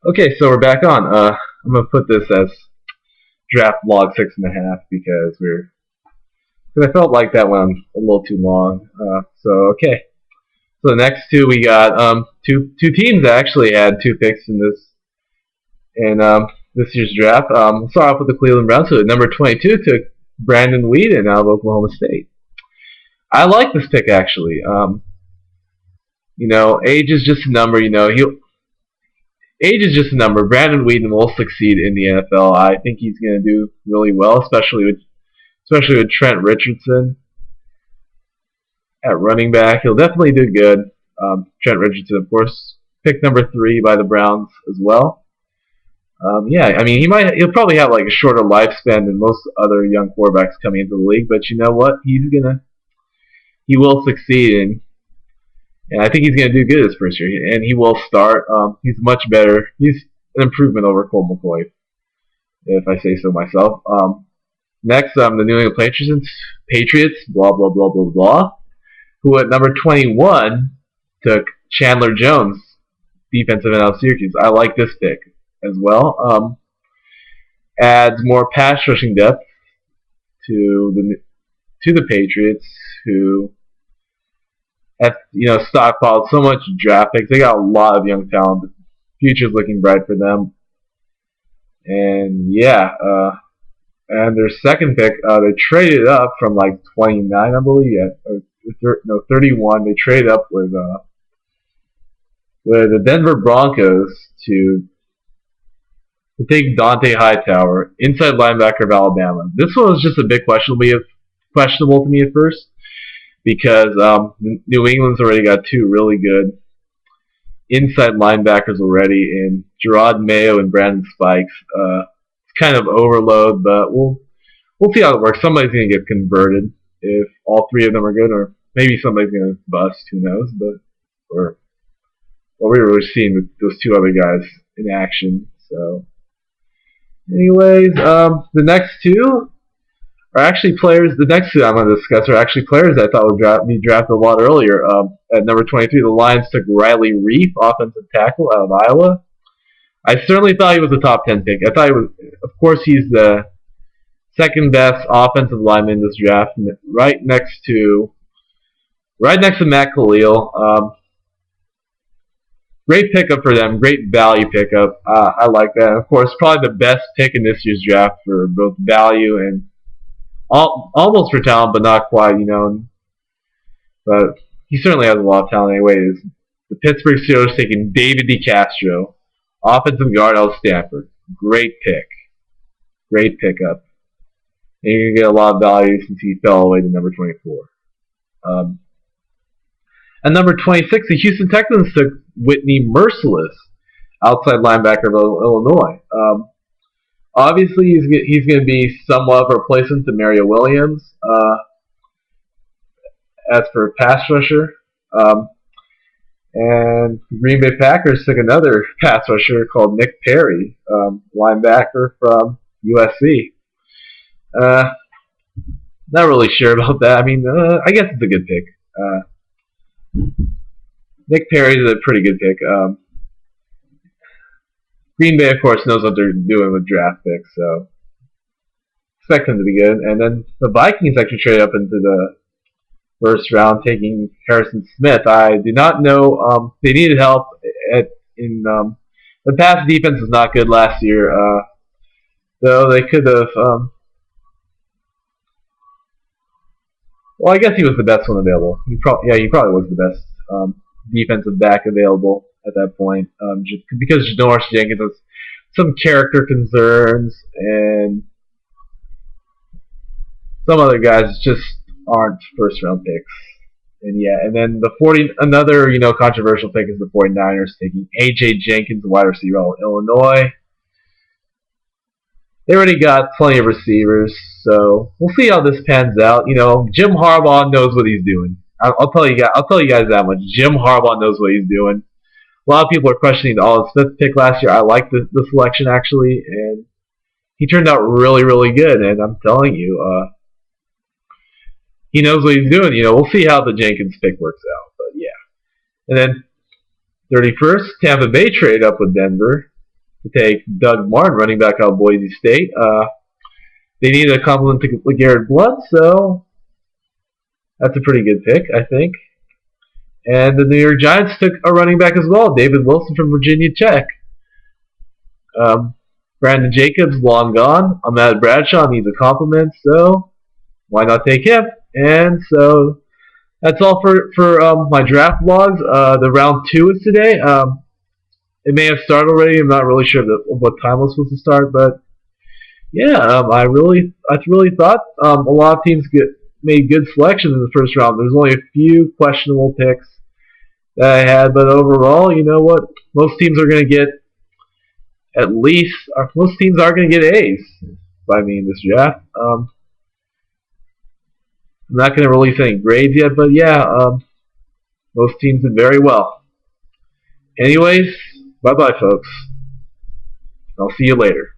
Okay, so we're back on. I'm gonna put this as draft log 6.5 because I felt like that went a little too long. Okay. So the next two we got two teams that actually had two picks in this year's draft. We'll start off with the Cleveland Browns. So at number 22 took Brandon Weeden out of Oklahoma State. I like this pick actually. Age is just a number. Age is just a number. Brandon Weeden will succeed in the NFL. I think he's going to do really well, especially with Trent Richardson at running back. He'll definitely do good. Trent Richardson, of course, picked number 3 by the Browns as well. Yeah, I mean he'll probably have like a shorter lifespan than most other young quarterbacks coming into the league, but you know what? He will succeed, and I think he's going to do good his first year, and he will start. He's much better. He's an improvement over Colt McCoy, if I say so myself. Next, the New England Patriots, blah, blah, blah, blah, blah, who at number 21 took Chandler Jones, defensive end out of Syracuse. I like this pick as well. Adds more pass rushing depth to the Patriots, who have stockpiled so much draft picks. They got a lot of young talent. The future's looking bright for them. And yeah, and their second pick, they traded up from like 29, I believe, or 31. They traded up with the Denver Broncos to take Dante Hightower, inside linebacker of Alabama. This one was just a bit questionable to me at first, because New England's already got two really good inside linebackers already in Gerard Mayo and Brandon Spikes. It's kind of overload, but we'll see how it works. Somebody's going to get converted if all three of them are good, or maybe somebody's going to bust. Who knows? Or we were seeing with those two other guys in action. So, anyways, the next two are actually players. The next two I'm going to discuss are actually players I thought would be drafted a lot earlier. At number 23, the Lions took Riley Reef, offensive tackle out of Iowa. I certainly thought he was a top 10 pick. I thought he was, of course, he's the second best offensive lineman in this draft, right next to Matt Khalil. Great pickup for them. Great value pickup. I like that. And of course, probably the best pick in this year's draft for both value and almost for talent, but not quite, But he certainly has a lot of talent anyway. The Pittsburgh Steelers taking David DeCastro, offensive guard out of Stanford. Great pick. Great pickup. And you're going to get a lot of value since he fell away to number 24. At number 26, the Houston Texans took Whitney Merciless, outside linebacker of Illinois. Obviously, he's going to be somewhat of a replacement to Mario Williams as for pass rusher. And Green Bay Packers took another pass rusher called Nick Perry, linebacker from USC. Not really sure about that. I mean, I guess it's a good pick. Nick Perry is a pretty good pick. Green Bay, of course, knows what they're doing with draft picks, so expect them to be good. And then the Vikings actually traded up into the first round, taking Harrison Smith. I do not know. They needed help in the pass defense was not good last year, though they could have. Well, I guess he was the best one available. He probably was the best defensive back available at that point, just because Janoris Jenkins has some character concerns, and some other guys just aren't first round picks. And yeah, and then another controversial pick is the 49ers taking AJ Jenkins, wide receiver out of Illinois. They already got plenty of receivers, so we'll see how this pans out. Jim Harbaugh knows what he's doing. I'll tell you guys that much. Jim Harbaugh knows what he's doing. A lot of people are questioning the Aldon Smith pick last year. I like the selection, actually, and he turned out really, really good. And I'm telling you, he knows what he's doing. We'll see how the Jenkins pick works out. But yeah. And then 31st, Tampa Bay trade up with Denver to take Doug Martin, running back out of Boise State. They needed a compliment to LeGarrette Blount, so that's a pretty good pick, I think. And the New York Giants took a running back as well, David Wilson from Virginia Tech. Brandon Jacobs, long gone. Ahmad Bradshaw needs a compliment, so why not take him? And so that's all for my draft vlogs. The round 2 is today. It may have started already. I'm not really sure what time it was supposed to start, but yeah, I really thought a lot of teams made good selections in the first round. There's only a few questionable picks that I had, but overall, you know what? Most teams are going to get most teams are going to get A's by me in this draft. I'm not going to release any grades yet, but yeah, most teams did very well. Anyways, bye-bye, folks. I'll see you later.